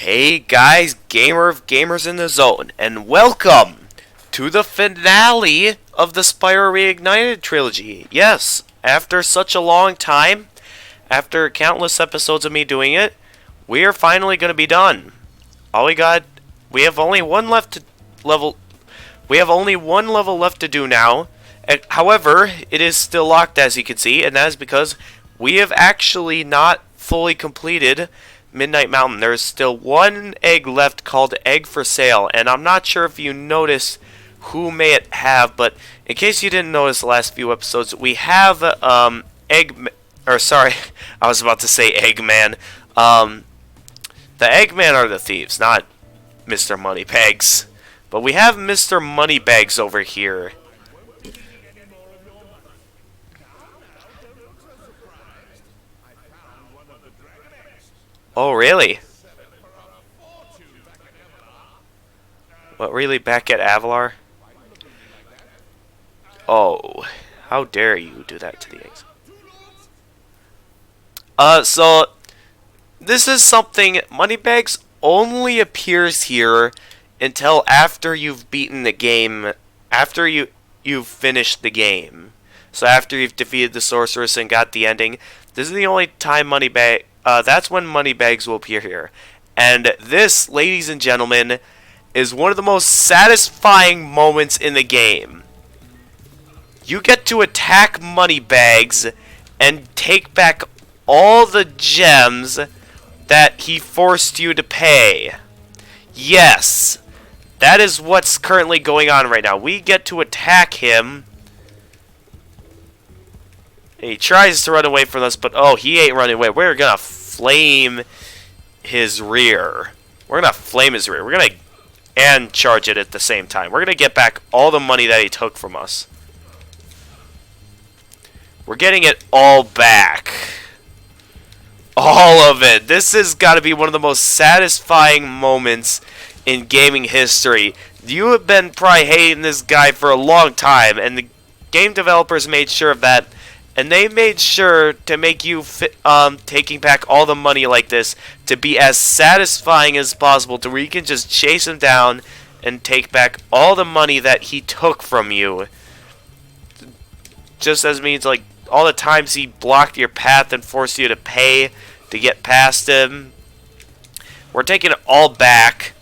Hey guys, gamers in the zone, and welcome to the finale of the Spyro Reignited Trilogy. Yes, after such a long time, after countless episodes of me doing it, we are finally going to be done. We have only one level left to do now. However, it is still locked, as you can see, and that is because we have actually not fully completed Midnight Mountain. There's still one egg left called Egg for Sale, and I'm not sure if you noticed who may it have, but in case you didn't notice the last few episodes, we have I was about to say Eggman. The Eggman are the thieves, not Mr. Moneybags. But we have Mr. Moneybags over here. Oh, really? What, really? Back at Avalar? Oh, how dare you do that to the eggs? So, this is something, Moneybags only appears here until after you've beaten the game, after you've finished the game. So after you've defeated the Sorceress and got the ending, this is the only time that's when Moneybags will appear here. And this, ladies and gentlemen, is one of the most satisfying moments in the game. You get to attack Moneybags and take back all the gems that he forced you to pay. Yes, that is what's currently going on right now. We get to attack him. He tries to run away from us, but oh, he ain't running away. We're gonna flame his rear. We're gonna flame his rear. And charge it at the same time. We're gonna get back all the money that he took from us. We're getting it all back. All of it. This has got to be one of the most satisfying moments in gaming history. You have been probably hating this guy for a long time, and the game developers made sure of that. And they made sure to make you taking back all the money like this to be as satisfying as possible, to where you can just chase him down and take back all the money that he took from you. Just as means like all the times he blocked your path and forced you to pay to get past him. We're taking it all back,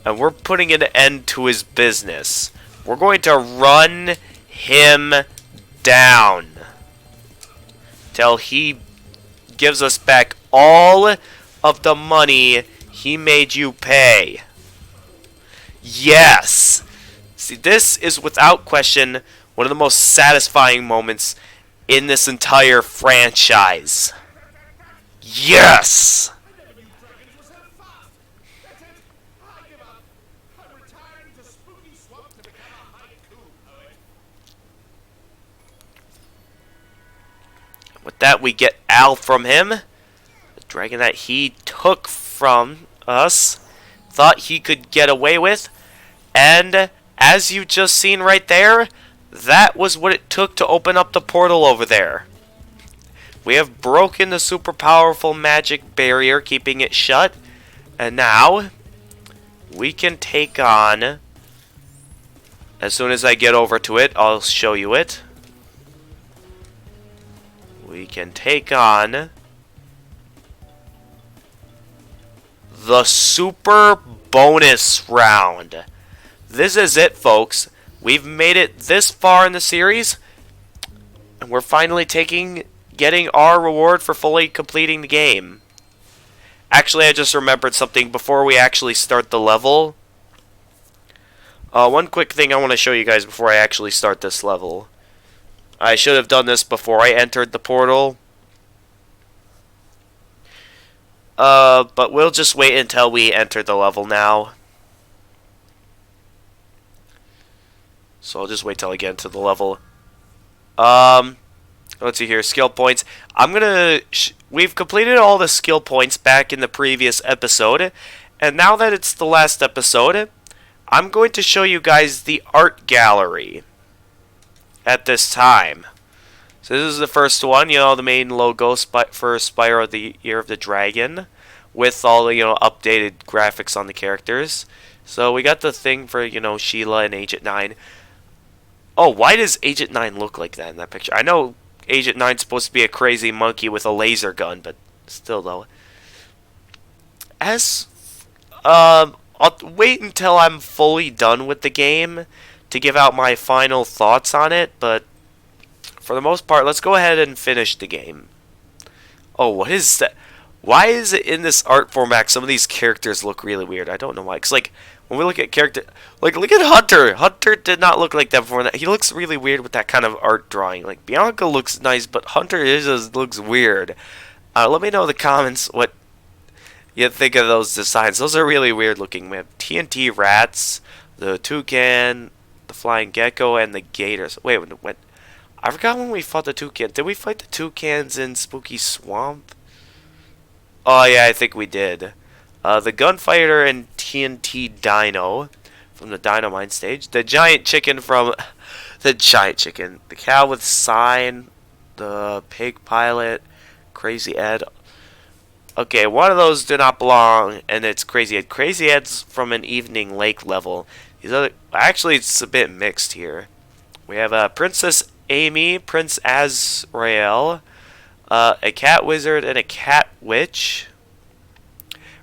and we're putting an end to his business. We're going to run him down till he gives us back all of the money he made you pay. Yes! See, this is without question one of the most satisfying moments in this entire franchise. Yes! With that, we get Al from him. The dragon that he took from us, thought he could get away with. And as you just seen right there, that was what it took to open up the portal over there. We have broken the super powerful magic barrier, keeping it shut. And now, we can take on... As soon as I get over to it, I'll show you it. We can take on the super bonus round. This is it, folks. We've made it this far in the series, and we're finally getting our reward for fully completing the game. Actually, I just remembered something before we actually start the level. One quick thing I want to show you guys before I actually start this level. I should have done this before I entered the portal. But we'll just wait until we enter the level now. So I'll just wait till I get into the level. Let's see here, skill points. We've completed all the skill points back in the previous episode. And now that it's the last episode, I'm going to show you guys the art gallery at this time. So this is the first one, you know, the main logo for Spyro the Year of the Dragon. with all the updated graphics on the characters. So we got the thing for Sheila and Agent 9. Oh, why does Agent 9 look like that in that picture? I know Agent 9's supposed to be a crazy monkey with a laser gun, but still though. As I'll wait until I'm fully done with the game to give out my final thoughts on it, but for the most part, let's go ahead and finish the game. Oh, what is that? Why is it in this art format? Some of these characters look really weird. I don't know why. Cause like when we look at character, like look at Hunter. Hunter did not look like that before. That he looks really weird with that kind of art drawing. Like Bianca looks nice, but Hunter just looks weird. Let me know in the comments what you think of those designs. Those are really weird looking. We have TNT rats, the toucan, the flying gecko, and the gators. Wait, when I forgot when we fought the toucan. Did we fight the toucans in Spooky Swamp? Oh yeah, I think we did. The gunfighter and TNT Dino from the Dynamite stage. The giant chicken from the giant chicken. The cow with sign. The pig pilot. Crazy Ed. Okay, one of those do not belong, and it's Crazy Ed. Crazy Ed's from an Evening Lake level. These other, actually, it's a bit mixed here. We have Princess Amy, Prince Azrael, a cat wizard, and a cat witch.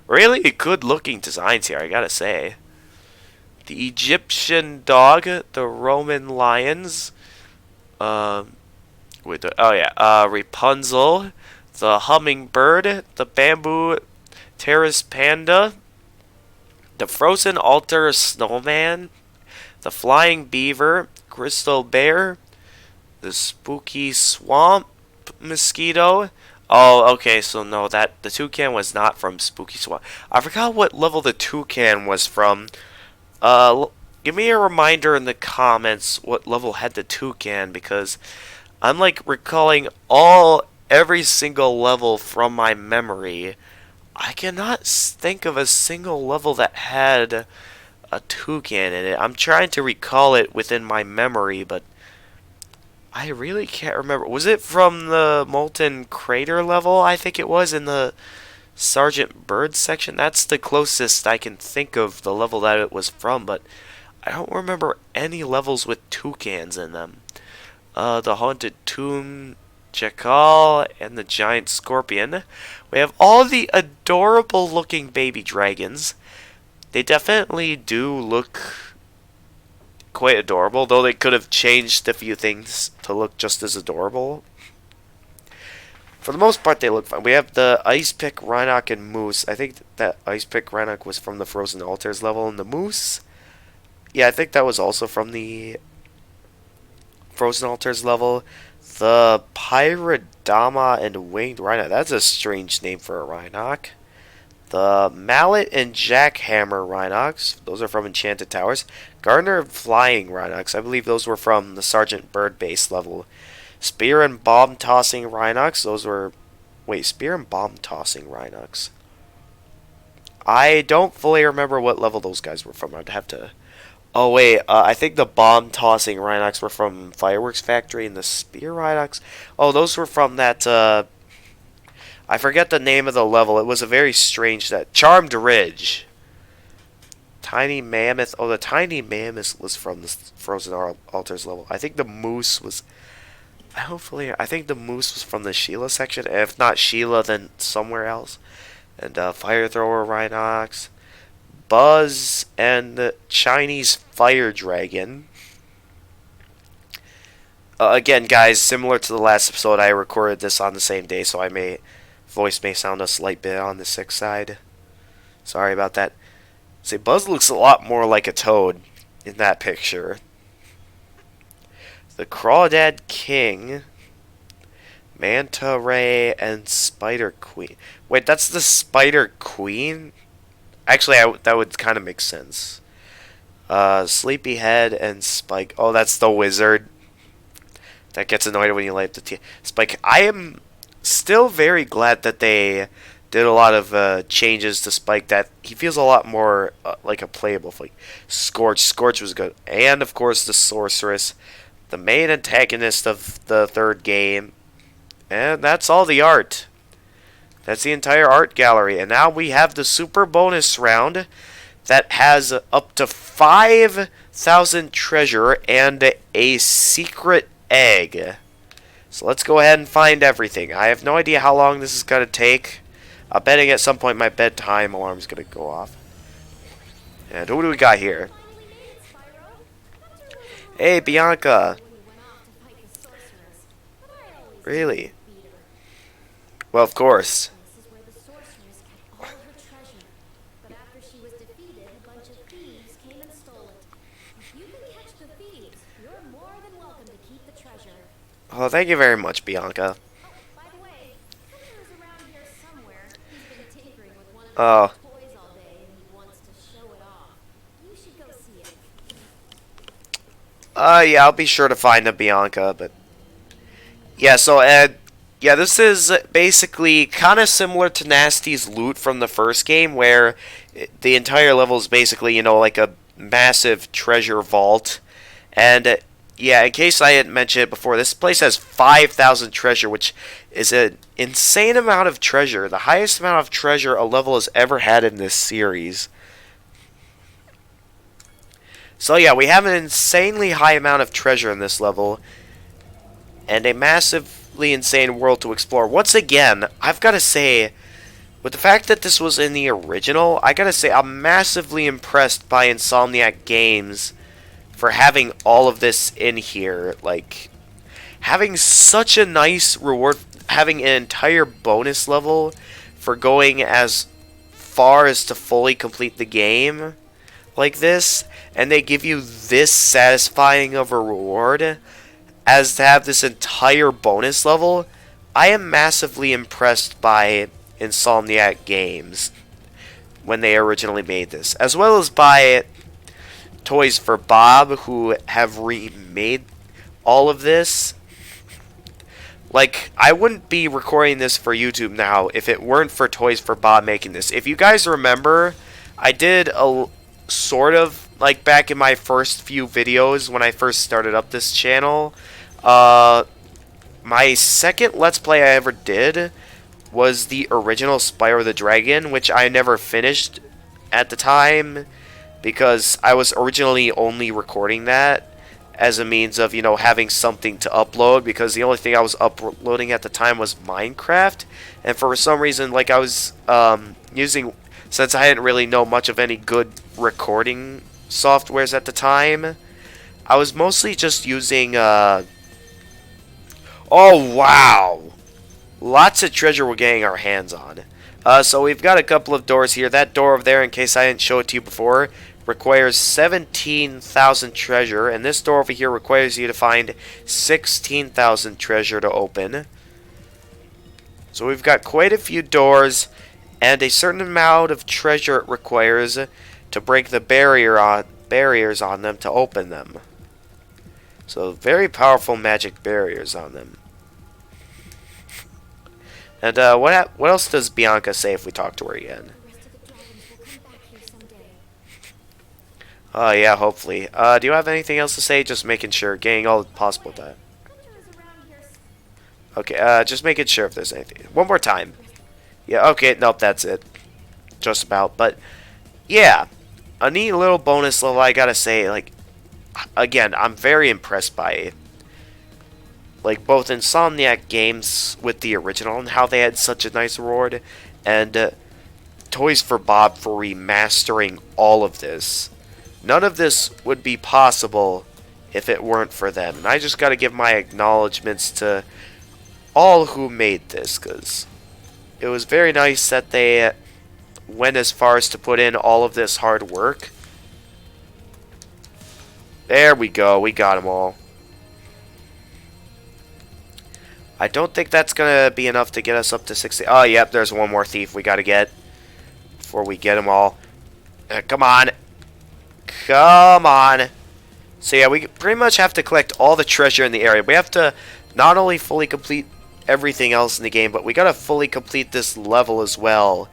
Really good looking designs here, I gotta say. The Egyptian dog, the Roman lions, Rapunzel, the hummingbird, the bamboo terrace panda, the frozen altar snowman, the flying beaver, crystal bear, the spooky swamp mosquito. Oh, okay, so no, that the toucan was not from Spooky Swamp. I forgot what level the toucan was from. Give me a reminder in the comments what level had the toucan, because I'm like recalling every single level from my memory. I cannot think of a single level that had a toucan in it. I'm trying to recall it within my memory, but I really can't remember. Was it from the Molten Crater level? I think it was in the Sergeant Bird section. That's the closest I can think of the level that it was from, but I don't remember any levels with toucans in them. The Haunted Tomb Jackal and the Giant Scorpion. We have all the adorable looking baby dragons. They definitely do look quite adorable, though they could have changed a few things to look just as adorable. For the most part, they look fine. We have the Ice Pick, Rhinoc, and Moose. I think that Ice Pick, Rhinoc was from the Frozen Altars level, and the Moose, yeah, I think that was also from the Frozen Altars level. The Pyrodama and Winged Rhino. That's a strange name for a Rhinoc. The Mallet and Jackhammer Rhinocs. Those are from Enchanted Towers. Gardner Flying Rhinocs. I believe those were from the Sergeant Bird base level. Spear and Bomb Tossing Rhinocs. Those were... Wait, Spear and Bomb Tossing Rhinocs. I don't fully remember what level those guys were from. I'd have to... Oh, wait. I think the Bomb Tossing Rhinocs were from Fireworks Factory, and the Spear Rhinocs... Oh, those were from that... I forget the name of the level. It was a very strange... Charmed Ridge. Tiny Mammoth. Oh, the Tiny Mammoth was from the Frozen Altars level. I think the Moose was... I think the Moose was from the Sheila section. If not Sheila, then somewhere else. And Fire Thrower Rhinocs. Buzz and the Chinese Fire Dragon. Again, guys, similar to the last episode, I recorded this on the same day, so voice may sound a slight bit on the sick side. Sorry about that. See, Buzz looks a lot more like a toad in that picture. The Crawdad King, Manta Ray, and Spider Queen. Wait, that's the Spider Queen? Actually, that would kind of make sense. Sleepyhead and Spike. Oh, that's the wizard. That gets annoyed when you light the Spike. I am still very glad that they did a lot of changes to Spike. That he feels a lot more like a playable fight. Scorch. Scorch was good. And, of course, the Sorceress. The main antagonist of the third game. And that's all the art. That's the entire art gallery. And now we have the super bonus round that has up to 5,000 treasure and a secret egg. So let's go ahead and find everything. I have no idea how long this is going to take. I'm betting at some point my bedtime alarm is going to go off. And who do we got here? Hey, Bianca. Really? Well, of course. This is where the sorceress kept all her treasure. But after she was defeated, a bunch of thieves came and stole it. If you can catch the thieves, you're more than welcome to keep the treasure. Oh, thank you very much, Bianca. Oh, by the way, Hunter is around here somewhere. He's been tinkering with one of Oh. his toys all day and he wants to show it off. You should go see him. Yeah, I'll be sure to find a Bianca, but... Yeah, so, yeah, this is basically kind of similar to Nasty's loot from the first game, where the entire level is basically, you know, like a massive treasure vault. And, yeah, in case I hadn't mentioned it before, this place has 5,000 treasure, which is an insane amount of treasure. The highest amount of treasure a level has ever had in this series. So, yeah, we have an insanely high amount of treasure in this level, and a massively insane world to explore. Once again, I've got to say, with the fact that this was in the original, I got to say I'm massively impressed by Insomniac Games for having all of this in here. Like, having such a nice reward, having an entire bonus level for going as far as to fully complete the game like this, and they give you this satisfying of a reward as to have this entire bonus level. I am massively impressed by Insomniac Games when they originally made this, as well as by Toys for Bob, who have remade all of this. Like, I wouldn't be recording this for YouTube now if it weren't for Toys for Bob making this. If you guys remember, I did a sort of, like, back in my first few videos when I first started up this channel, my second Let's Play I ever did was the original Spyro the Dragon, which I never finished at the time because I was originally only recording that as a means of, you know, having something to upload, because the only thing I was uploading at the time was Minecraft, and for some reason, like, I was using, since I didn't really know much of any good recording softwares at the time, I was mostly just using, oh wow! Lots of treasure we're getting our hands on. So we've got a couple of doors here. That door over there, in case I didn't show it to you before, requires 17,000 treasure, and this door over here requires you to find 16,000 treasure to open. So we've got quite a few doors, and a certain amount of treasure it requires to break the barriers on them to open them. So very powerful magic barriers on them. And what else does Bianca say if we talk to her again? The rest of the dragons will come back here someday. Oh yeah, hopefully. Do you have anything else to say? Just making sure, getting all possible time. Hunter is around here. Okay, just making sure if there's anything. One more time. Yeah, okay, nope, that's it. Just about. But, yeah. A neat little bonus level, I gotta say, like, again, I'm very impressed by it. Like, both Insomniac Games with the original and how they had such a nice reward, and Toys for Bob for remastering all of this. None of this would be possible if it weren't for them. And I just gotta give my acknowledgments to all who made this, because it was very nice that they went as far as to put in all of this hard work. There we go, we got them all. I don't think that's gonna be enough to get us up to 60. Oh, yep, there's one more thief we gotta get before we get them all. Come on. Come on. So yeah, we pretty much have to collect all the treasure in the area. We have to not only fully complete everything else in the game, but we gotta fully complete this level as well.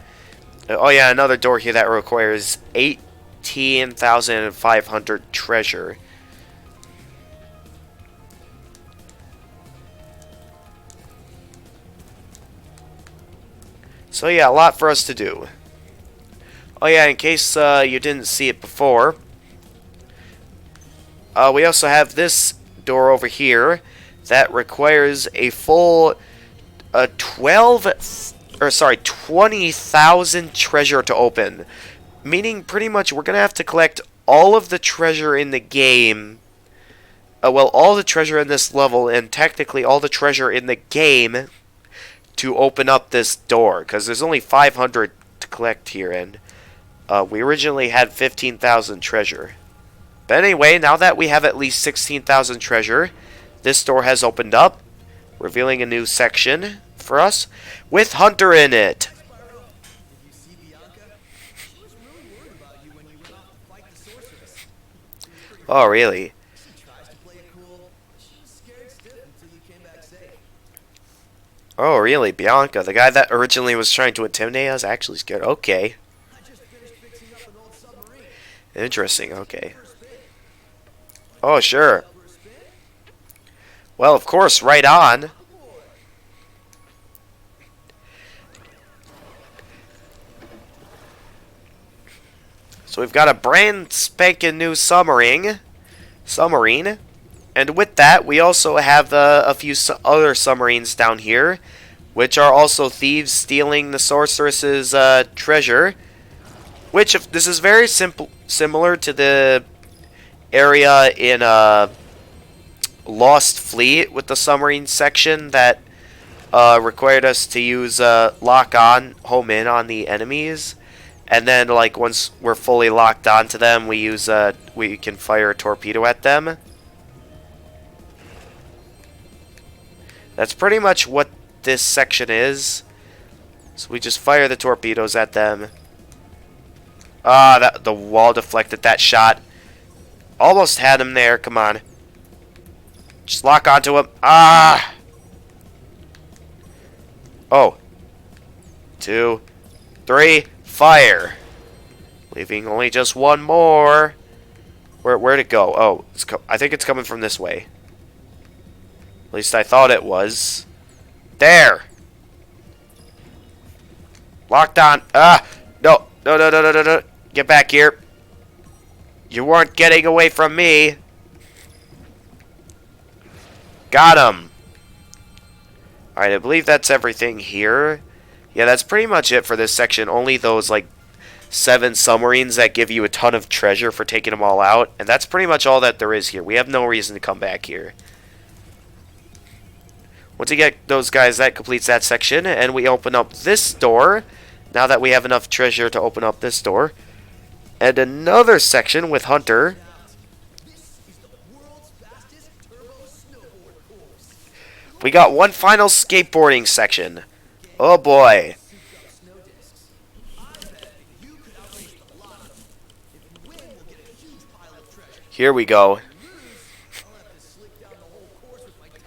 Oh yeah, another door here that requires 18,500 treasure. So yeah, a lot for us to do. Oh yeah, in case you didn't see it before, we also have this door over here that requires a full 20,000 treasure to open. Meaning pretty much we're going to have to collect all of the treasure in the game. Well, all the treasure in this level and technically all the treasure in the game to open up this door. Because there's only 500 to collect here, and we originally had 15,000 treasure. But anyway, now that we have at least 16,000 treasure, this door has opened up, revealing a new section for us with Hunter in it. Spyro, did you see Bianca? She was really worried about you when you went off to fight the Sorceress. Oh, really? She tries to play it cool, but she was scared stiff until you came back safe. Oh, really? Bianca, the guy that originally was trying to intimidate us, actually scared. Okay. I just finished fixing up an old submarine. Interesting. Okay. For a spin. Oh, sure. For a spin? Well, of course, right on. Boy. So we've got a brand spanking new submarine. And with that, we also have a few other submarines down here, which are also thieves stealing the Sorceress's treasure. Which, if this is very similar to the area in Lost Fleet with the submarine section that required us to use lock on, home in on the enemies. And then, like, once we're fully locked onto them, we can fire a torpedo at them. That's pretty much what this section is. So we just fire the torpedoes at them. The wall deflected that shot. Almost had him there. Come on. Just lock onto him. Oh. 2, 3. Fire. Leaving only just one more. Where'd it go? Oh, I think it's coming from this way. At least I thought it was. There. Locked on. No. No. Get back here. You weren't getting away from me. Got him. Alright, I believe that's everything here. Yeah, that's pretty much it for this section. Only those, like, 7 submarines that give you a ton of treasure for taking them all out. And that's pretty much all that there is here. We have no reason to come back here. Once you get those guys, that completes that section. And we open up this door. Now that we have enough treasure to open up this door. And another section with Hunter. This is the world's fastest turbo snowboard course. We got one final skateboarding section. Oh boy. Souped up snow discs. I bet you could outrace a lot of them. If you win, we'll get a huge pile of treasure. Here we go. If you lose, I'll have to slick down the whole course with my tongue.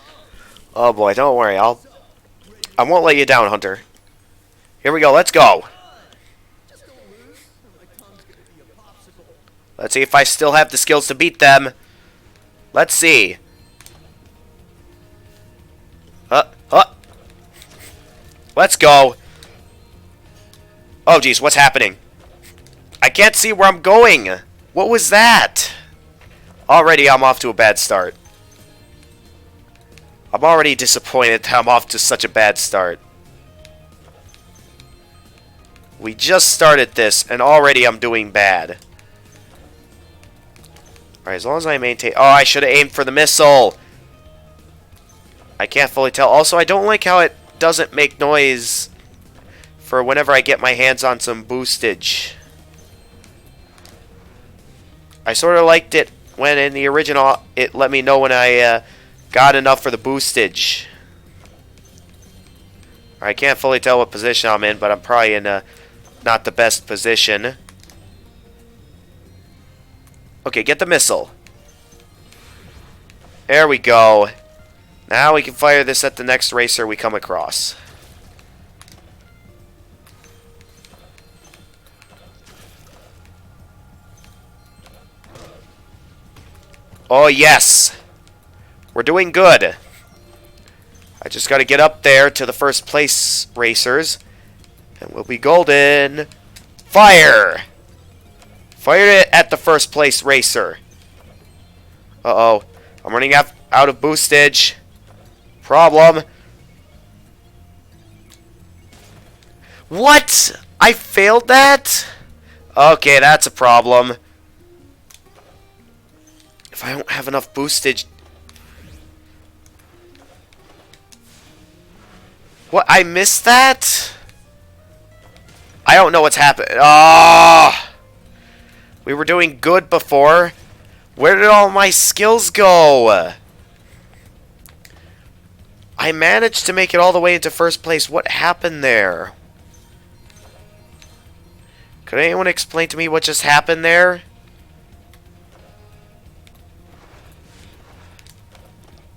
Oh boy, don't worry. I won't let you down, Hunter. Here we go. Let's go. Just don't lose, or my tongue's gonna be a popsicle. Let's see if I still have the skills to beat them. Let's see. Let's go. Oh, geez, what's happening? I can't see where I'm going. What was that? Already, I'm off to a bad start. I'm already disappointed that I'm off to such a bad start. We just started this, and already I'm doing bad. Alright, as long as I maintain... Oh, I should have aimed for the missile. I can't fully tell. Also, I don't like how it doesn't make noise for whenever I get my hands on some boostage. I sort of liked it when in the original it let me know when I got enough for the boostage. I can't fully tell what position I'm in, but I'm probably in not the best position. Okay, get the missile. There we go. Now we can fire this at the next racer we come across. Oh, yes. We're doing good. I just got to get up there to the first place racers. And we'll be golden. Fire! Fire it at the first place racer. Uh-oh. I'm running out of boostage. Problem. What? I failed that? Okay, that's a problem. If I don't have enough boostage... What? I missed that? I don't know what's happened. Ah! We were doing good before. Where did all my skills go? I managed to make it all the way into first place. What happened there? Could anyone explain to me what just happened there?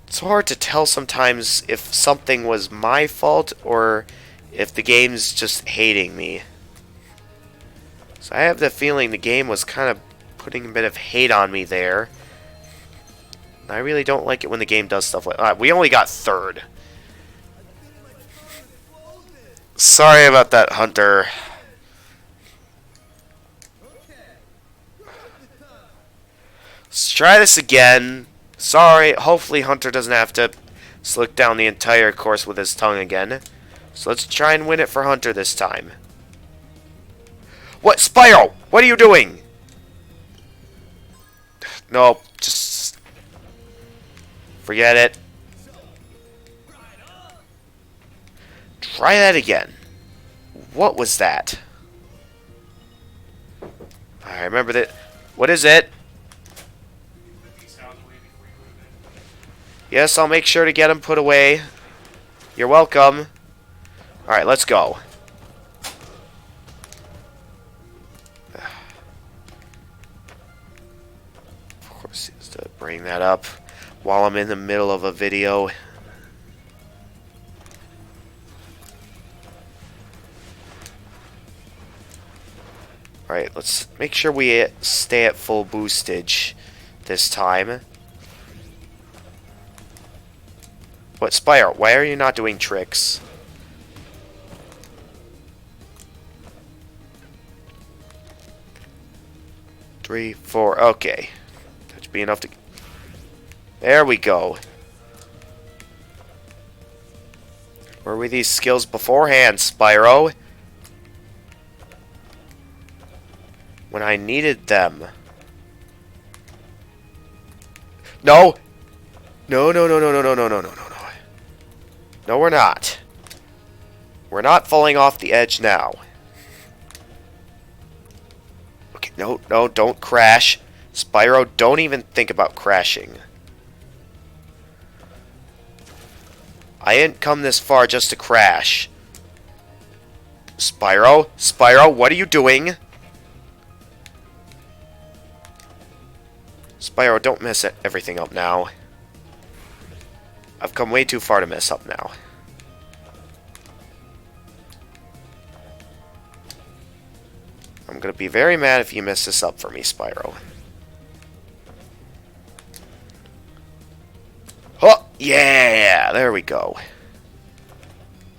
It's hard to tell sometimes if something was my fault or if the game's just hating me. So I have the feeling the game was kind of putting a bit of hate on me there. I really don't like it when the game does stuff like that. We only got third. Sorry about that, Hunter. Let's try this again. Sorry, hopefully Hunter doesn't have to slick down the entire course with his tongue again. So let's try and win it for Hunter this time. What? Spyro! What are you doing? No, just... forget it. Try that again. What was that? I remember that. What is it? Yes, I'll make sure to get him put away. You're welcome. Alright, let's go. Of course, he has to bring that up while I'm in the middle of a video. Alright, let's make sure we stay at full boostage this time. What, Spyro, why are you not doing tricks? Three, four, okay. That should be enough to... There we go. Where were these skills beforehand, Spyro? When I needed them. No! No, no, no, no, no, no, no, no, no, no. No, we're not. We're not falling off the edge now. Okay, no, no, don't crash. Spyro, don't even think about crashing. I didn't come this far just to crash. Spyro? Spyro, what are you doing? Spyro, don't mess everything up now. I've come way too far to mess up now. I'm gonna be very mad if you mess this up for me, Spyro. Oh, yeah! There we go.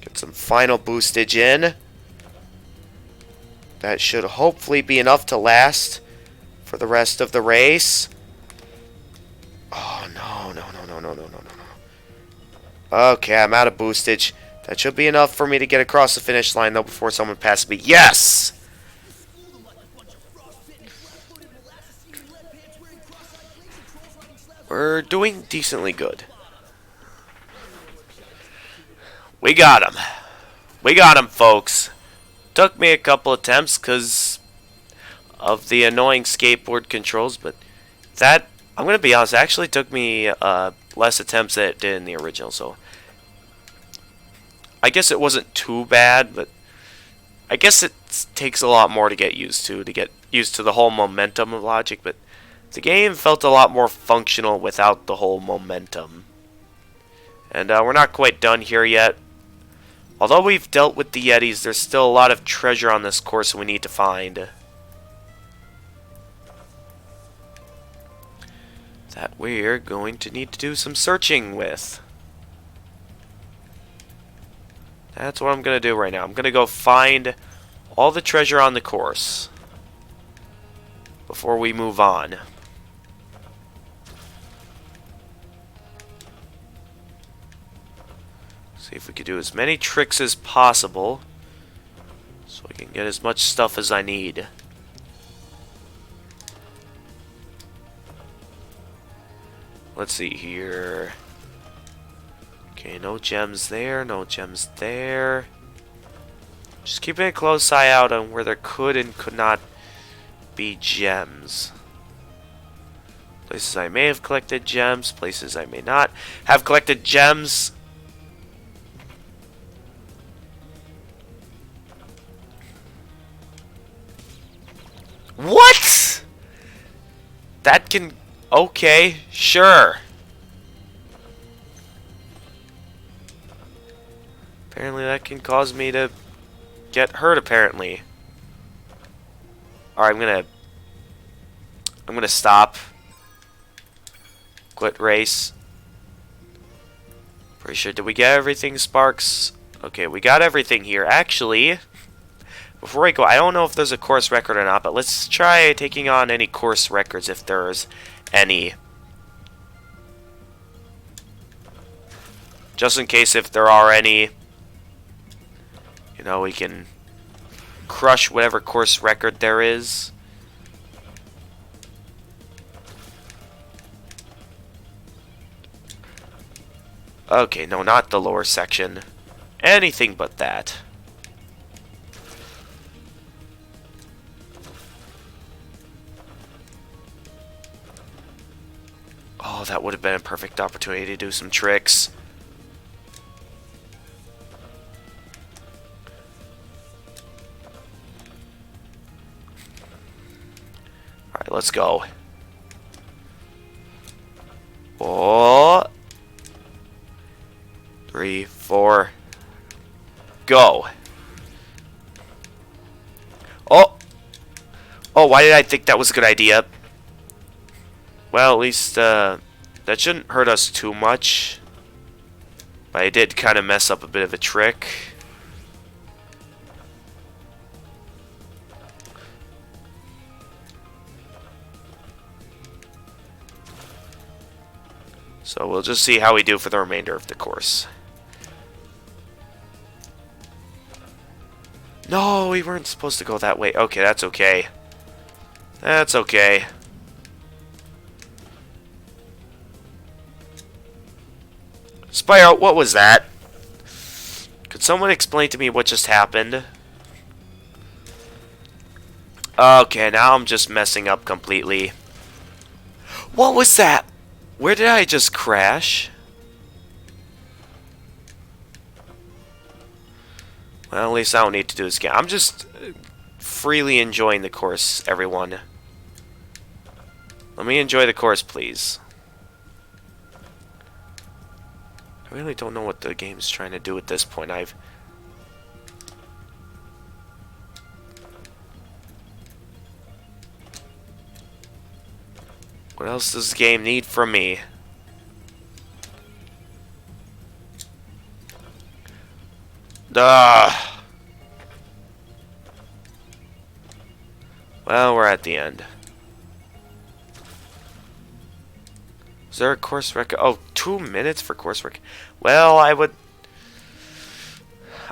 Get some final boostage in. That should hopefully be enough to last for the rest of the race. Oh, no, no, no, no, no, no, no, no. Okay, I'm out of boostage. That should be enough for me to get across the finish line, though, before someone passes me. Yes! We're doing decently good. We got him. We got him, folks. Took me a couple attempts because of the annoying skateboard controls, but that, I'm going to be honest, actually took me less attempts than it did in the original, so I guess it wasn't too bad, but I guess it takes a lot more to get used to the whole momentum of logic, but the game felt a lot more functional without the whole momentum. And we're not quite done here yet. Although we've dealt with the Yetis, there's still a lot of treasure on this course we need to find. That we're going to need to do some searching with. That's what I'm gonna do right now. I'm gonna go find all the treasure on the course before we move on. See if we can do as many tricks as possible so I can get as much stuff as I need. Let's see here. Okay, no gems there, no gems there. Just keeping a close eye out on where there could and could not be gems. Places I may have collected gems, places I may not have collected gems. What? That can... Okay, sure. Apparently that can cause me to get hurt, apparently. Alright, I'm gonna stop. Quit race. Pretty sure, did we get everything, Sparks? Okay, we got everything here. Actually, before I go, I don't know if there's a course record or not, but let's try taking on any course records if there's any. Just in case if there are any, you know, we can crush whatever course record there is. Okay, no, not the lower section. Anything but that. Oh, that would have been a perfect opportunity to do some tricks. Alright, let's go. Oh. 3, 4. Go. Oh. Oh, why did I think that was a good idea? Well, at least, that shouldn't hurt us too much. But I did kind of mess up a bit of a trick. So we'll just see how we do for the remainder of the course. No, we weren't supposed to go that way. Okay, that's okay. That's okay. Spyro, what was that? Could someone explain to me what just happened? Okay, now I'm just messing up completely. What was that? Where did I just crash? Well, at least I don't need to do this again. I'm just freely enjoying the course, everyone. Let me enjoy the course, please. I really don't know what the game's trying to do at this point. What else does the game need from me? Duh. Well, we're at the end. Is there a course record? Oh, 2 minutes for course record. Well, I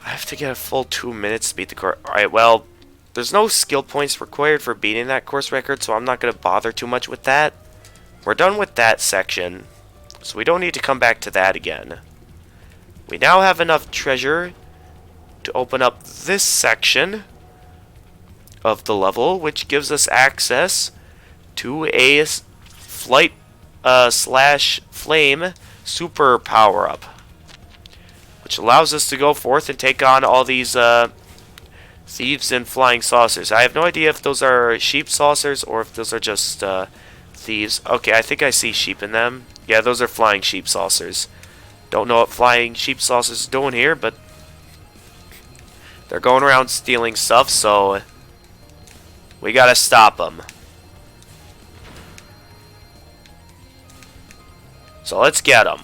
have to get a full 2 minutes to beat the course. Alright, well, there's no skill points required for beating that course record, so I'm not going to bother too much with that. We're done with that section, so we don't need to come back to that again. We now have enough treasure to open up this section of the level, which gives us access to a flight slash flame super power-up, which allows us to go forth and take on all these thieves and flying saucers. I have no idea if those are sheep saucers or if those are just thieves. Okay, I think I see sheep in them. Yeah, those are flying sheep saucers. Don't know what flying sheep saucers is doing here, but they're going around stealing stuff, so we gotta stop them. So let's get them.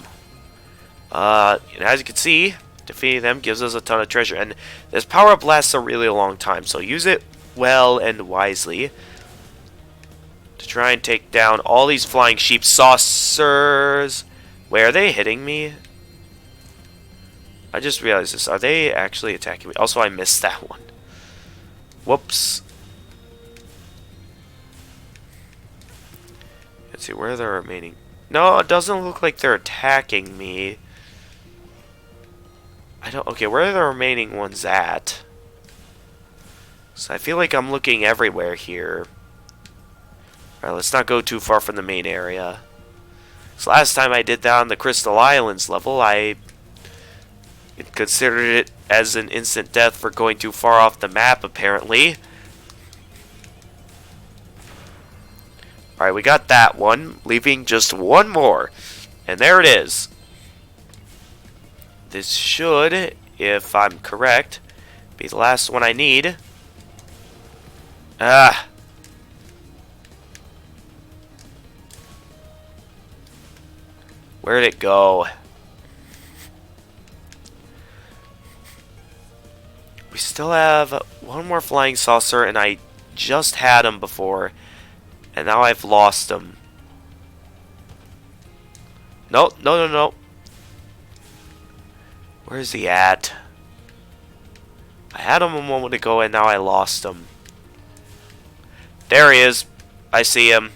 And as you can see, Defeating them gives us a ton of treasure. And this power-up lasts a really long time, so use it well and wisely to try and take down all these flying sheep saucers. Where are they hitting me? I just realized this. Are they actually attacking me? Also, I missed that one. Whoops. Let's see, where are the remaining? No, it doesn't look like they're attacking me. Okay, where are the remaining ones at? So I feel like I'm looking everywhere here. Alright, let's not go too far from the main area. So last time I did that on the Crystal Islands level, I considered it as an instant death for going too far off the map, apparently. Alright, we got that one, leaving just one more. And there it is. This should, if I'm correct, be the last one I need. Ah. Where'd it go? We still have one more flying saucer, and I just had him before, and now I've lost him. No, no, no, no. Where's he at? I had him a moment ago, and now I lost him. There he is. I see him.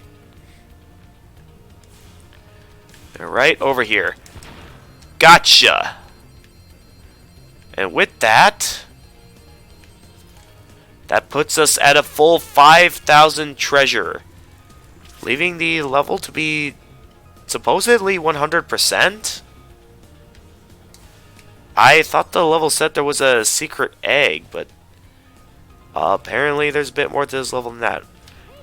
They're right over here. Gotcha! And with that, that puts us at a full 5,000 treasure, leaving the level to be supposedly 100%. I thought the level said there was a secret egg, but apparently there's a bit more to this level than that.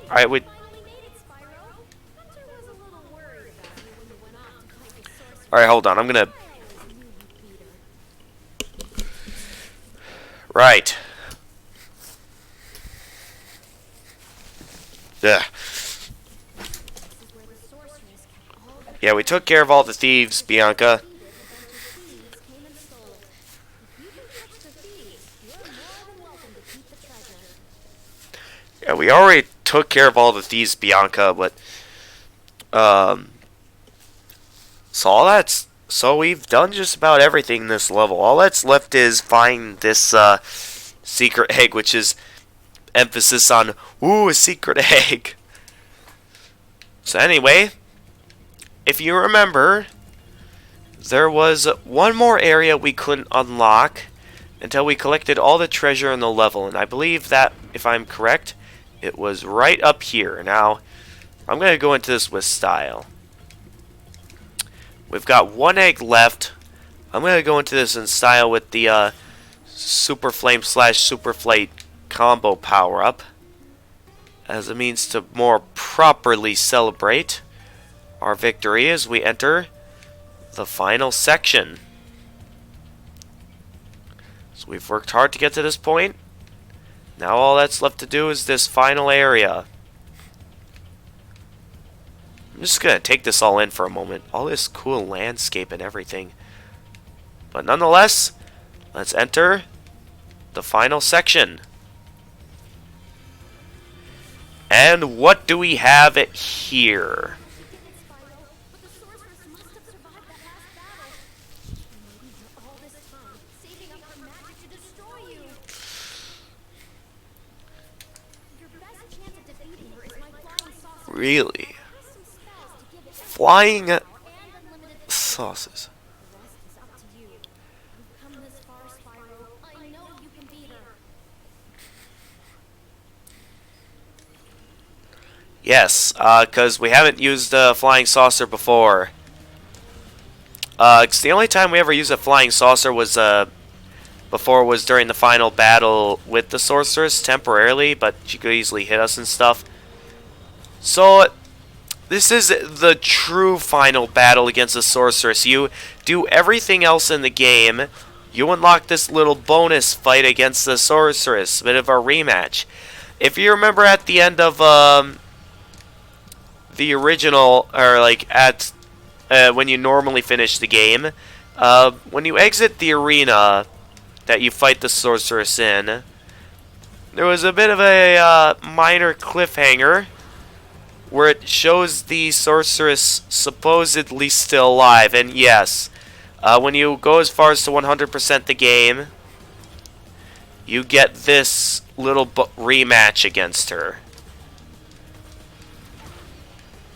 Alright, we... Finally made it, Spyro. Hunter was a little worried about you when you went off to fight the sorceress. Alright, hold on. I'm gonna... I always knew you'd beat her. Right. Yeah. This is where the sorceress kept all the Yeah, we took care of all the thieves, Bianca. thieves came and stole it. If you can catch the thieves, you're more than welcome to keep the treasure. Yeah, we already took care of all the thieves, Bianca, but... So we've done just about everything in this level. All that's left is find this, secret egg, which is emphasis on, ooh, a secret egg. So anyway, if you remember, there was one more area we couldn't unlock until we collected all the treasure in the level, and I believe that, if I'm correct, it was right up here. Now, I'm going to go into this with style. We've got one egg left. I'm going to go into this in style with the Super Flame / Super Flight combo power-up, as a means to more properly celebrate our victory as we enter the final section. So we've worked hard to get to this point. Now all that's left to do is this final area. I'm just going to take this all in for a moment. All this cool landscape and everything. But nonetheless, let's enter the final section. And what do we have it here? Spyro, but the sorceress must have survived that last battle. She waited for all this time, saving up her magic to destroy you. Your best chance at defeating her is my flying saucer. Really? It has some spells to give it Flying and unlimited sauces. The rest is up to you. You've come this far, Spyro. I know you can beat her. Yes, because we haven't used a flying saucer before. 'Cause the only time we ever used a flying saucer was before was during the final battle with the sorceress temporarily, but she could easily hit us and stuff. So this is the true final battle against the sorceress. You do everything else in the game. You unlock this little bonus fight against the sorceress, a bit of a rematch. If you remember at the end of the original, or like at when you normally finish the game, When you exit the arena that you fight the Sorceress in, there was a bit of a minor cliffhanger where it shows the Sorceress supposedly still alive. And yes, when you go as far as to 100% the game, you get this little rematch against her.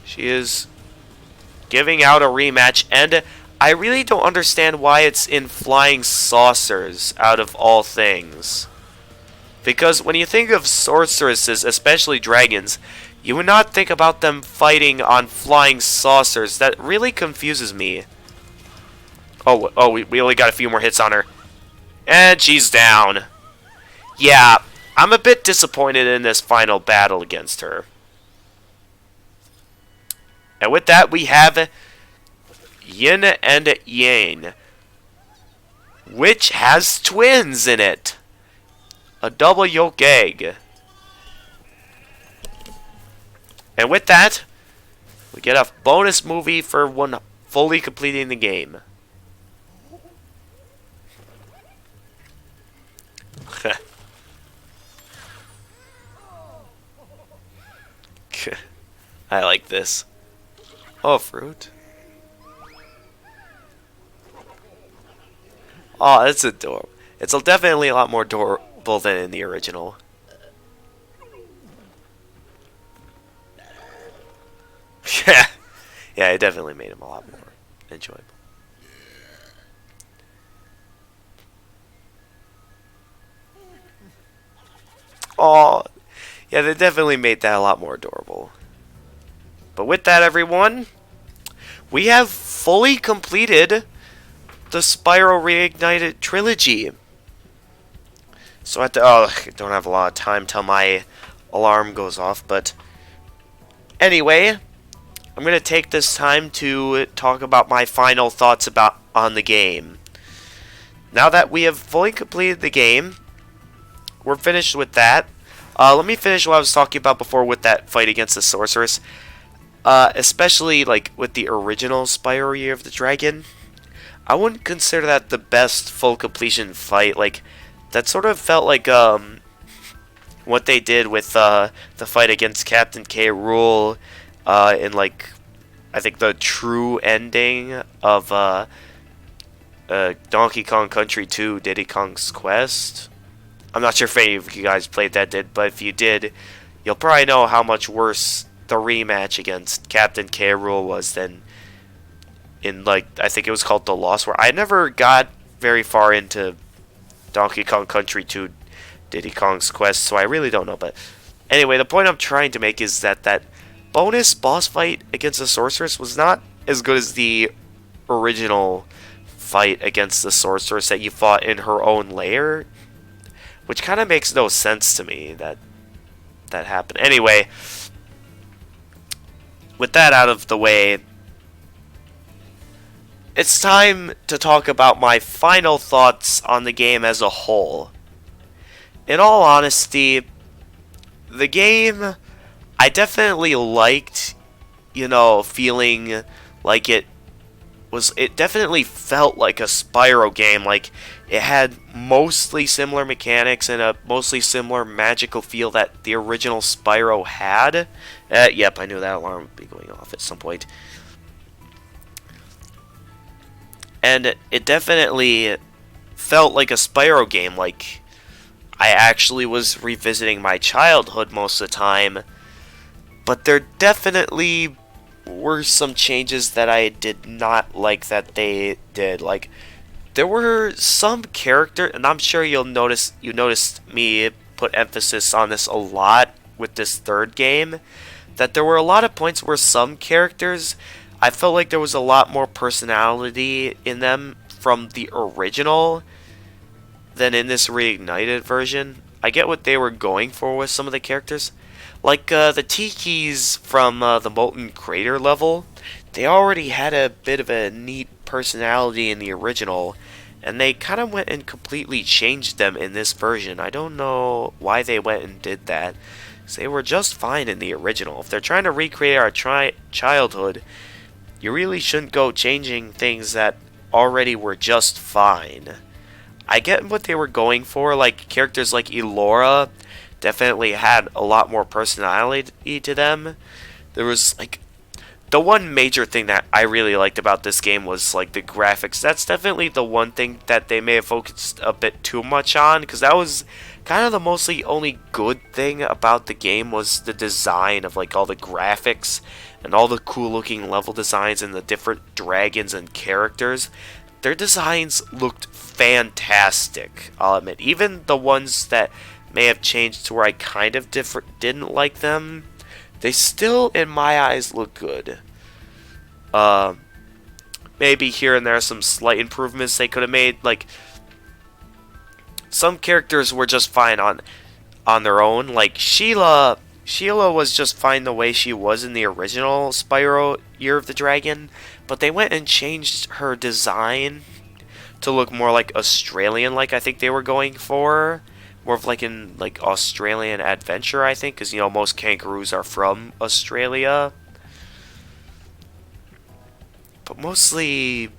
She is giving out a rematch, and I really don't understand why it's in flying saucers out of all things. Because when you think of sorceresses, especially dragons, you would not think about them fighting on flying saucers. That really confuses me. Oh, we only got a few more hits on her. And she's down. Yeah, I'm a bit disappointed in this final battle against her. And with that, we have Yin and Yang, which has twins in it. A double yolk egg. And with that, we get a bonus movie for one fully completing the game. I like this. Oh, fruit. Oh, that's adorable. It's definitely a lot more adorable than in the original. Yeah, yeah, it definitely made him a lot more enjoyable. Oh, yeah, they definitely made that a lot more adorable. But with that, everyone, we have fully completed the Spyro Reignited Trilogy. So I don't have a lot of time till my alarm goes off, but anyway, I'm going to take this time to talk about my final thoughts on the game. Now that we have fully completed the game, we're finished with that. Let me finish what I was talking about before with that fight against the Sorceress. Especially like with the original Spyro Year of the Dragon. I wouldn't consider that the best full completion fight. Like, that sort of felt like what they did with the fight against Captain K. Rool in, like, I think the true ending of Donkey Kong Country 2 Diddy Kong's Quest. I'm not sure if any of you guys played that, but if you did, you'll probably know how much worse the rematch against Captain K. Rool was than in, like, I think it was called The Lost World. I never got very far into Donkey Kong Country 2 Diddy Kong's Quest, so I really don't know. But anyway, the point I'm trying to make is that that bonus boss fight against the Sorceress was not as good as the original fight against the Sorceress that you fought in her own lair, which kind of makes no sense to me that happened. Anyway, with that out of the way, it's time to talk about my final thoughts on the game as a whole. In all honesty, the game, I definitely liked, feeling like it definitely felt like a Spyro game. Like, it had mostly similar mechanics and a mostly similar magical feel that the original Spyro had. Yep, I knew that alarm would be going off at some point. And it definitely felt like a Spyro game. Like, I actually was revisiting my childhood most of the time. But there definitely were some changes that I did not like that they did. Like, there were some characters, and I'm sure you noticed me put emphasis on this a lot with this third game, that there were a lot of points where some characters, I felt like there was a lot more personality in them from the original than in this reignited version. I get what they were going for with some of the characters. Like the Tikis from the Molten Crater level, they already had a bit of a neat personality in the original, and they kind of went and completely changed them in this version. I don't know why they went and did that, 'cause they were just fine in the original. If they're trying to recreate our childhood, you really shouldn't go changing things that already were just fine. I get what they were going for, like characters like Elora definitely had a lot more personality to them. There was like the one major thing that I really liked about this game was like the graphics. That's definitely the one thing that they may have focused a bit too much on, because that was kind of the mostly only good thing about the game was the design of like all the graphics and all the cool looking level designs and the different dragons and characters. Their designs looked fantastic, I'll admit. Even the ones that may have changed to where I kind of didn't like them, they still, in my eyes, look good. Maybe here and there some slight improvements they could have made. Like, some characters were just fine on their own. Like, Sheila was just fine the way she was in the original Spyro Year of the Dragon, but they went and changed her design to look more like Australian, like I think they were going for. More of like in like Australian adventure, I think, because you know most kangaroos are from Australia. But mostly,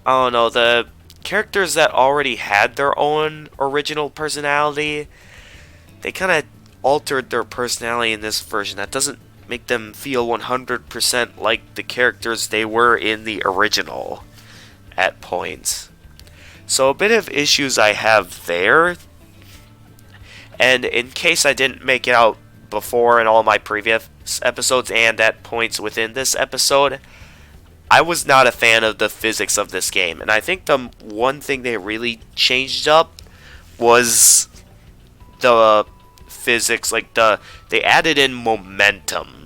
I don't know, the characters that already had their own original personality, they kind of altered their personality in this version. That doesn't make them feel 100% like the characters they were in the original at points. So a bit of issues I have there. And in case I didn't make it out before in all my previous episodes and at points within this episode, I was not a fan of the physics of this game. And I think the one thing they really changed up was the physics. Like they added in momentum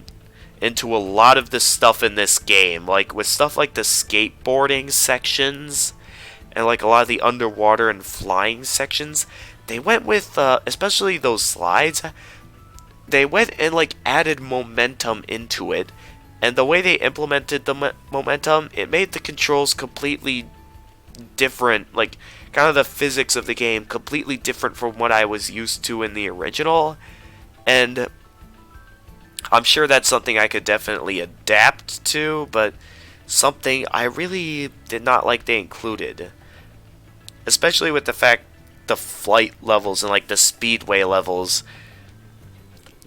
into a lot of the stuff in this game. Like with stuff like the skateboarding sections and like a lot of the underwater and flying sections, they went with, especially those slides, they went and like added momentum into it. And the way they implemented the momentum, it made the controls completely different. Like, kind of the physics of the game completely different from what I was used to in the original. And I'm sure that's something I could definitely adapt to, but something I really did not like they included. Especially with the fact the flight levels and like the speedway levels.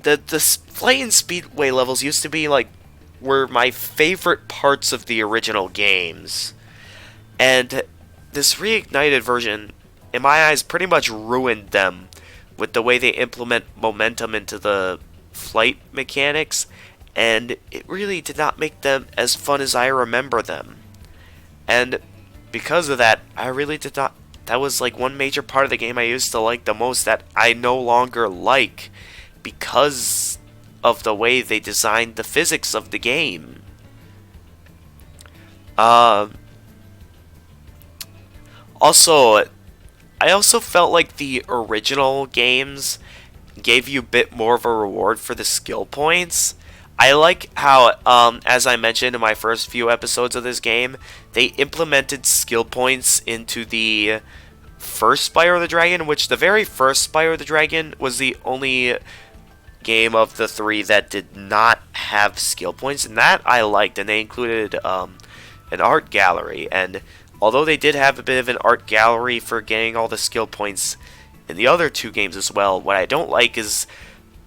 The flight and speedway levels used to be like were my favorite parts of the original games. And this reignited version, in my eyes, pretty much ruined them with the way they implement momentum into the flight mechanics, and it really did not make them as fun as I remember them. And because of that, I really did not. That was like one major part of the game I used to like the most that I no longer like because of the way they designed the physics of the game. Also, I also felt like the original games gave you a bit more of a reward for the skill points. I like how, as I mentioned in my first few episodes of this game, they implemented skill points into the first Spyro the Dragon, which the very first Spyro the Dragon was the only game of the three that did not have skill points, and that I liked. And they included an art gallery, and although they did have a bit of an art gallery for getting all the skill points in the other two games as well, what I don't like is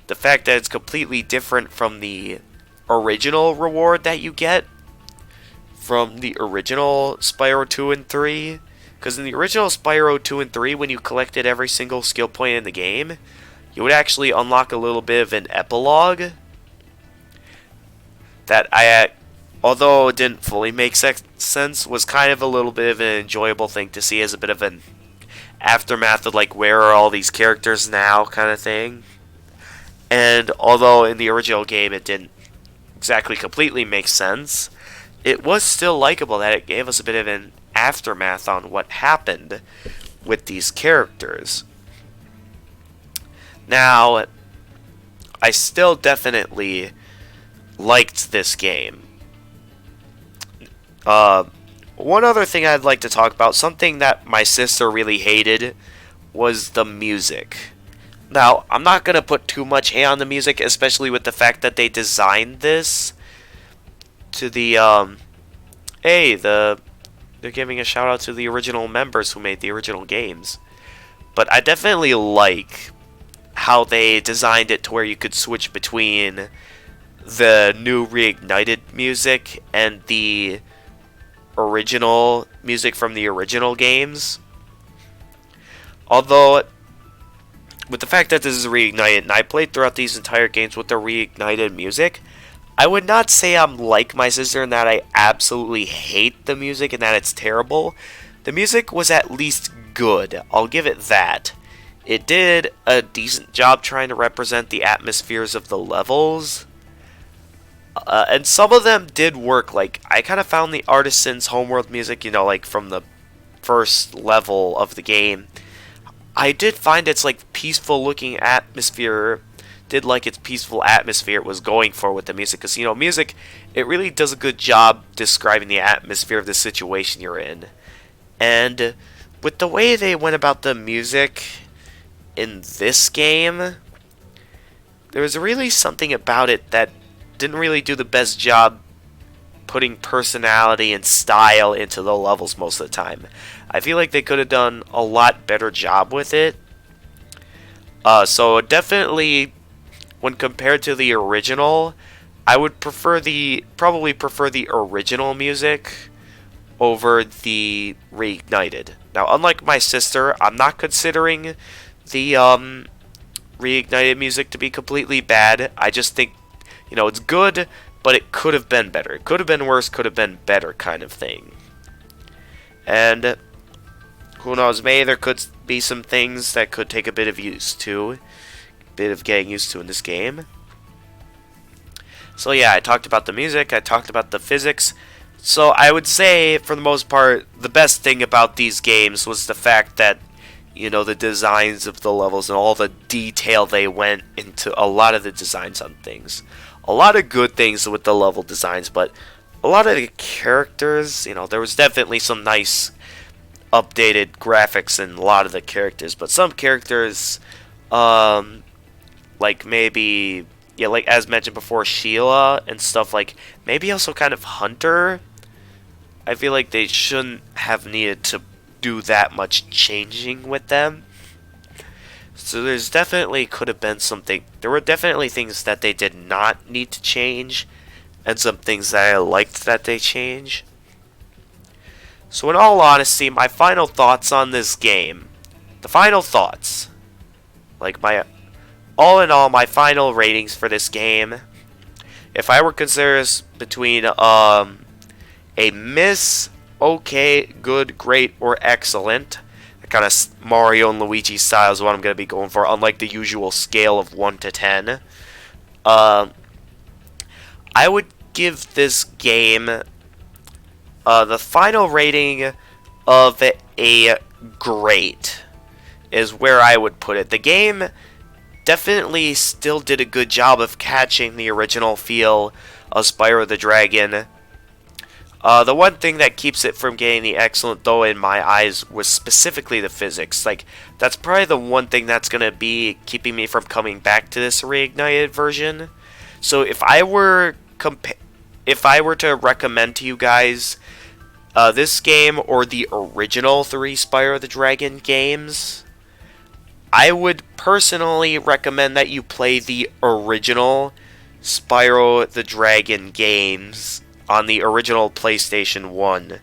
the fact that it's completely different from the original reward that you get from the original Spyro 2 and 3. Because in the original Spyro 2 and 3, when you collected every single skill point in the game, you would actually unlock a little bit of an epilogue that although it didn't fully make sense, was kind of a little bit of an enjoyable thing to see as a bit of an aftermath of like, where are all these characters now kind of thing. And although in the original game it didn't exactly completely make sense, it was still likable that it gave us a bit of an aftermath on what happened with these characters. Now, I still definitely liked this game. One other thing I'd like to talk about, something that my sister really hated, was the music. Now, I'm not going to put too much hate on the music, especially with the fact that they designed this to the they're giving a shout out to the original members who made the original games. But I definitely like how they designed it to where you could switch between the new Reignited music and the original music from the original games. Although, with the fact that this is Reignited, and I played throughout these entire games with the Reignited music, I would not say I'm like my sister in that I absolutely hate the music and that it's terrible. The music was at least good, I'll give it that. It did a decent job trying to represent the atmospheres of the levels. And some of them did work. Like, I kind of found the Artisan's homeworld music, you know, like from the first level of the game. I did find its like peaceful looking atmosphere, did like its peaceful atmosphere it was going for with the music. Because, you know, music, it really does a good job describing the atmosphere of the situation you're in. And with the way they went about the music in this game, there was really something about it that didn't really do the best job putting personality and style into the levels most of the time. I feel like they could have done a lot better job with it. So definitely, when compared to the original, I would probably prefer the original music over the Reignited. Now, unlike my sister, I'm not considering the Reignited music to be completely bad. I just think, you know, it's good, but it could have been better. It could have been worse, could have been better kind of thing. And who knows, maybe there could be some things that could take a bit of getting used to in this game. So yeah, I talked about the music, I talked about the physics. So I would say, for the most part, the best thing about these games was the fact that, you know, the designs of the levels and all the detail they went into a lot of the designs on things. A lot of good things with the level designs, but a lot of the characters, you know, there was definitely some nice updated graphics in a lot of the characters, but some characters, like maybe, yeah, like as mentioned before, Sheila and stuff, like maybe also kind of Hunter, I feel like they shouldn't have needed to do that much changing with them. So there's definitely could have been something. There were definitely things that they did not need to change, and some things that I liked that they change. So in all honesty, my final thoughts on this game, the final thoughts, like all in all, my final ratings for this game, if I were considered between a miss, okay, good, great, or excellent, kind of Mario and Luigi style is what I'm going to be going for, unlike the usual scale of 1 to 10. I would give this game the final rating of a great is where I would put it. The game definitely still did a good job of catching the original feel of Spyro the Dragon. The one thing that keeps it from getting the excellent, though, in my eyes, was specifically the physics. Like, that's probably the one thing that's going to be keeping me from coming back to this Reignited version. So if I were to recommend to you guys this game or the original 3 Spyro the Dragon games, I would personally recommend that you play the original Spyro the Dragon games on the original PlayStation 1.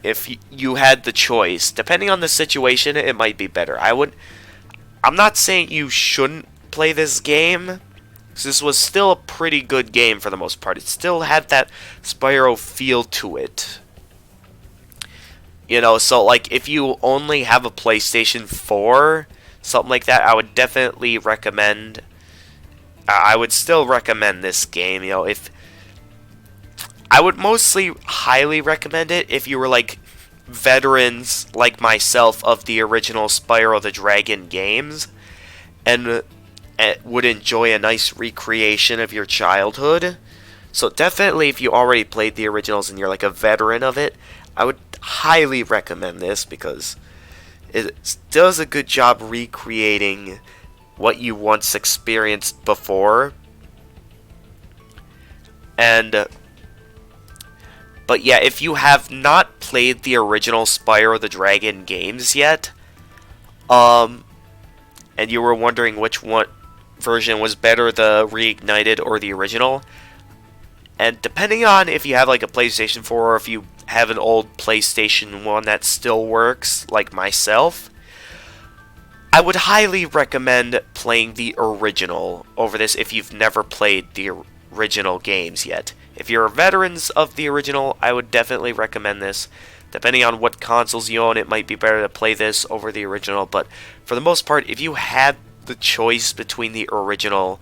If you had the choice, depending on the situation, it might be better. I'm not saying you shouldn't play this game, because this was still a pretty good game for the most part. It still had that Spyro feel to it. You know, so like if you only have a PlayStation 4, something like that, I would definitely recommend. I would still recommend this game. You know, if I would mostly highly recommend it if you were like veterans like myself of the original Spyro the Dragon games and would enjoy a nice recreation of your childhood. So definitely if you already played the originals and you're like a veteran of it, I would highly recommend this because it does a good job recreating what you once experienced before. And But yeah, if you have not played the original Spyro the Dragon games yet, and you were wondering which one version was better, the Reignited or the original, and depending on if you have like a PlayStation 4 or if you have an old PlayStation 1 that still works, like myself, I would highly recommend playing the original over this if you've never played the original games yet. If you're veterans of the original, I would definitely recommend this. Depending on what consoles you own, it might be better to play this over the original, but for the most part, if you had the choice between the original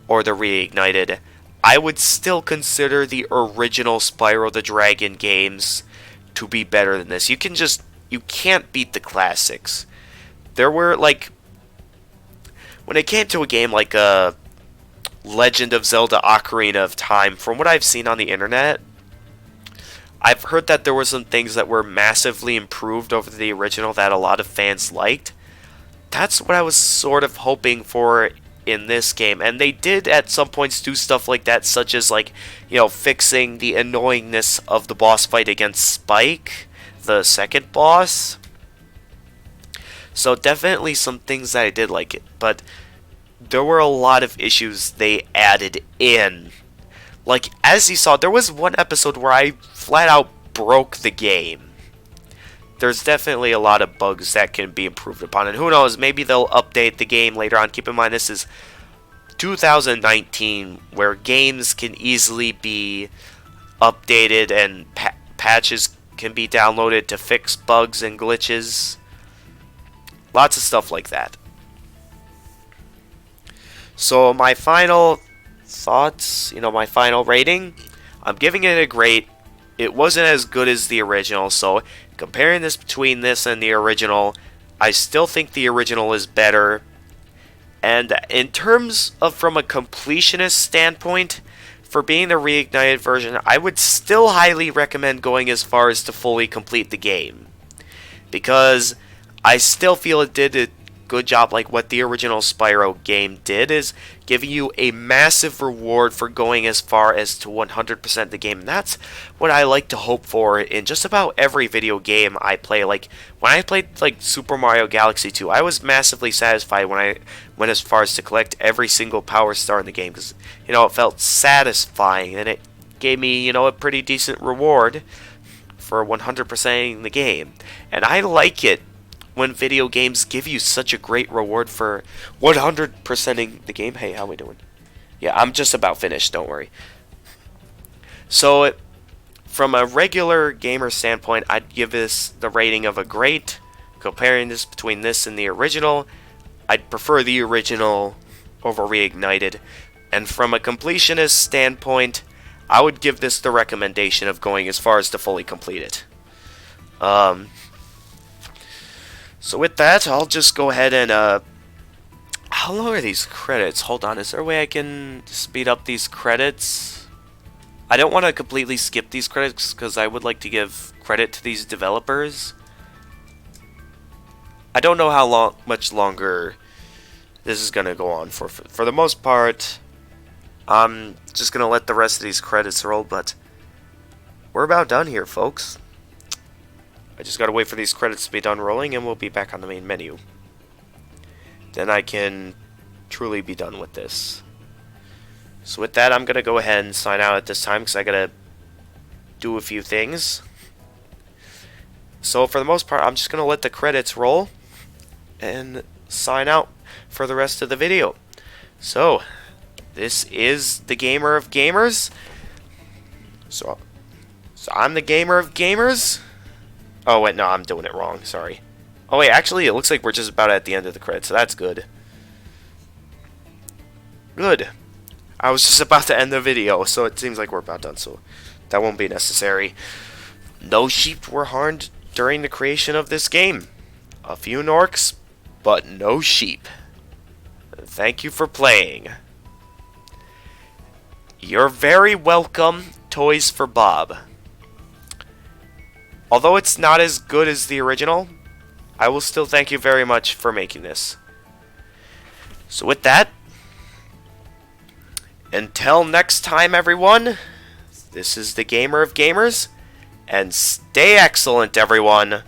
or the Reignited, I would still consider the original Spyro the Dragon games to be better than this. You can't beat the classics. There were, like, when it came to a game like Legend of Zelda Ocarina of Time, from what I've seen on the internet, I've heard that there were some things that were massively improved over the original that a lot of fans liked. That's what I was sort of hoping for in this game, and they did at some points do stuff like that, such as, like, you know, fixing the annoyingness of the boss fight against Spike, the second boss. So definitely some things that I did like it, but there were a lot of issues they added in. Like, as you saw, there was one episode where I flat out broke the game. There's definitely a lot of bugs that can be improved upon, and who knows, maybe they'll update the game later on. Keep in mind, this is 2019, where games can easily be updated and patches can be downloaded to fix bugs and glitches. Lots of stuff like that. So my final thoughts, my final rating, I'm giving it a grade. It wasn't as good as the original, so comparing this between this and the original, I still think the original is better. And in terms of from a completionist standpoint, for being the Reignited version, I would still highly recommend going as far as to fully complete the game, because I still feel it did a good job. Like what the original Spyro game did is giving you a massive reward for going as far as to 100% the game. And that's what I like to hope for in just about every video game I play. Like when I played like Super Mario Galaxy 2, I was massively satisfied when I went as far as to collect every single power star in the game, because it felt satisfying and it gave me a pretty decent reward for 100%ing the game. And I like it when video games give you such a great reward for 100%ing the game. Hey, how we doing? Yeah, I'm just about finished, don't worry. So, from a regular gamer standpoint, I'd give this the rating of a great. Comparing this between this and the original, I'd prefer the original over Reignited. And from a completionist standpoint, I would give this the recommendation of going as far as to fully complete it. So with that, I'll just go ahead and, how long are these credits? Hold on, is there a way I can speed up these credits? I don't want to completely skip these credits, because I would like to give credit to these developers. I don't know how much longer this is going to go on for. For the most part, I'm just going to let the rest of these credits roll, but we're about done here, folks. I just gotta wait for these credits to be done rolling, and we'll be back on the main menu. Then I can truly be done with this. So with that, I'm gonna go ahead and sign out at this time, because I gotta do a few things. So for the most part, I'm just gonna let the credits roll and sign out for the rest of the video. So, this is the Gamer of Gamers. So I'm the Gamer of Gamers. Oh, wait, no, I'm doing it wrong. Sorry. Oh, wait, actually, it looks like we're just about at the end of the credits, so that's good. Good. I was just about to end the video, so it seems like we're about done, so that won't be necessary. No sheep were harmed during the creation of this game. A few Norks, but no sheep. Thank you for playing. You're very welcome, Toys for Bob. Although it's not as good as the original, I will still thank you very much for making this. So with that, until next time everyone, this is the Gamer of Gamers, and stay excellent, everyone.